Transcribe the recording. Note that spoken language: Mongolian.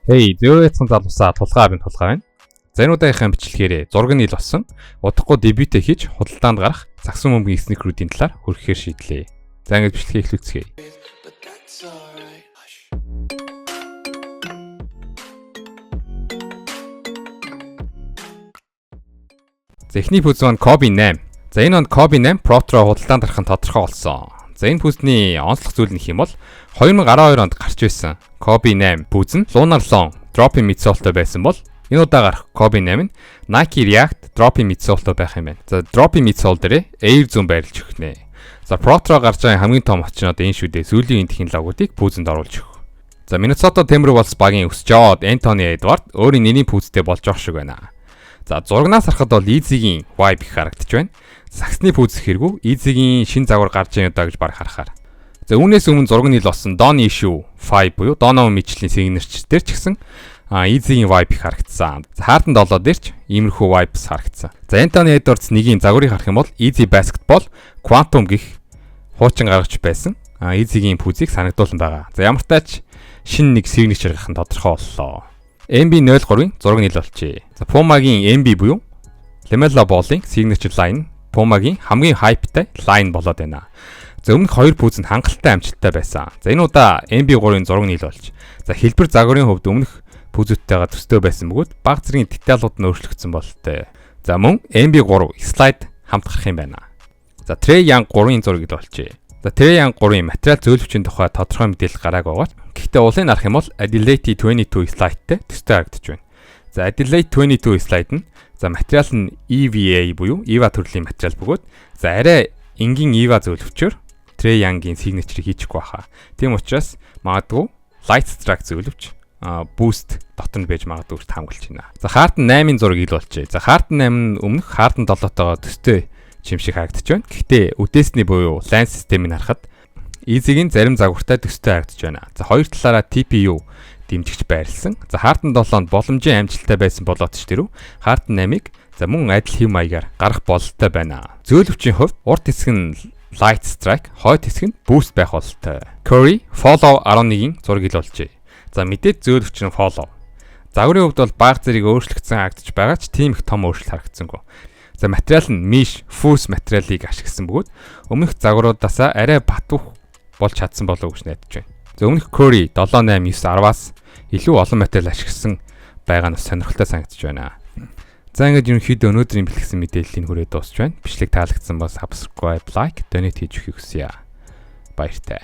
Hey, зөөрөөцөн залуусаа тулгаа байна. За энэ удаагийнхаа бичлэгээр зураг нийл болсон. Удахгүй дебютээ хийж худалдаанд гарах загсан бөмбөгийн снэкерүүдийн талаар хөрөхээр шийдлээ. За ингэж бичлэгээ эхлүүлцгээе. За эхний пүүз нь Kobe 8. За энэ онд Kobe 8 Pro-ро худалдаанд гарах нь тодорхой болсон. За энэ пүүзний онцлог зүйл нь хэм бол 2012 онд гарч байсан Kobe 8 пүүз нь Lunar Long Drop-in midsole-той байсан бол энэ удаа гарах Kobe 8 нь Nike React Drop-in midsole-той байх юм байна. За Drop-in midsole дээр Air Zoom байрлаж өгнө. За Pro-ро гарч байгаа хамгийн том оч нь одоо энэ шүү дээ. Сүүлийн технологиудыг пүүзэнд оруулж өгөх. За Minnesota Timberwolves багийн өсч аваад Anthony Edwards өөрийн нэрийн пүүзтэй болж байгаа шиг байна. За зурагнаас харахад бол Easy-гийн vibe их харагдаж байна. Саксны пүүз хэргүй Easy-гийн шин загвар гарч ийн удаа гэж баг харахаар. За үүнээс өмнө зураг нийл болсон Don Issue 5 буюу Donovan Mitchell-ийн сигнерч дээр ч гэсэн Easy-гийн vibe их харагдсан. За Harden 7 дээр ч иймэрхүү vibes харагдсан. За Anthony Edwards нэгийн загварыг харах юм бол Easy Basketball Quantum гих хуучин гаргаж байсан. Easy-гийн пүүзийг санагдуулсан байгаа. За ямар тач шинэ нэг сигнер гаргах нь тодорхой боллоо. MB03-ийн зураг нийл болчээ. За Puma-гийн MB буюу LaMelo Ball-ийн signature line Puma-гийн хамгийн хайптай line болоод байна. За өмнөх хоёр пүүз нь хангалттай амжилттай байсан. За энэ удаа MB3-ийн зураг нийл болж. За хэлбэр загварын хувьд өмнөх пүүзүүдтэйгээ төстэй байсан бөгөөд баг зэргийн деталууд нь өөрчлөгдсөн болтой. За мөн MB3 slide хамт гарах юм байна. За Trae Young 3-ийн зураг нийл болчээ. За Trae Young 3-ийн материал зөвлөвчийн тухай тодорхой мэдээлэл гарааг байгаа. Гэхдээ уулын арах юм бол Adelaide 22 slide-тэй төстэй харагдаж байна. За Adelaide 22 slide нь за материал нь EVA буюу EVA төрлийн материал бөгөөд за арай энгийн EVA зөвлөвчөөр Trae Young-ийн signature хийчихгүй баха. Тийм учраас магадгүй light strike зөвлөвч boost дотор нь байж магадгүй хамгаалж байна. За Harden 8-ийн зураг ил болчээ. За Harden 8 нь өмнөх Harden 7-тоогоо төстэй чимшиг харагдаж байна. Гэхдээ үдээсний буюу LAN системийг харахад Easy-гийн зарим загвартай төстэй харагдаж байна. За хоёр талаараа TPU дэмжигч байрлсан. За Harden 7-нд боломжийн амжилттай байсан болоод ч тэрв Harden 8-ыг за мөн адил хэв маягаар гарах бололтой байна. Зөөлөвчийн хувьд урт хэсэг нь light strike, хойд хэсэг нь boost байх бололтой. Curry follow 11-ийн зураг ил болжээ. За мэдээд зөөлөвч нь follow. Загварын хувьд бол баг зэрэг өөрчлөгдсөн харагдаж байгаа ч тийм их том өөрчлөлт харагдсангүй. За материал нь mesh fuse материалыг ашигласан бөгөөд өмнөх загваруудаасаа арай батуух болж чадсан болов уу гэж найдаж байна. За өмнөх Curry 7, 8, 9, 10-аас илүү олон материал ашигласан байгаа нь сонирхолтой санагдаж байна. За ингээд ерөнхийдөө өнөөдрийн бэлтгэсэн мэдээллийг хүрээд дуусч байна. Бичлэг таалагдсан бол subscribe, like, donate хийж өгөхийг хүсье. Баяртай.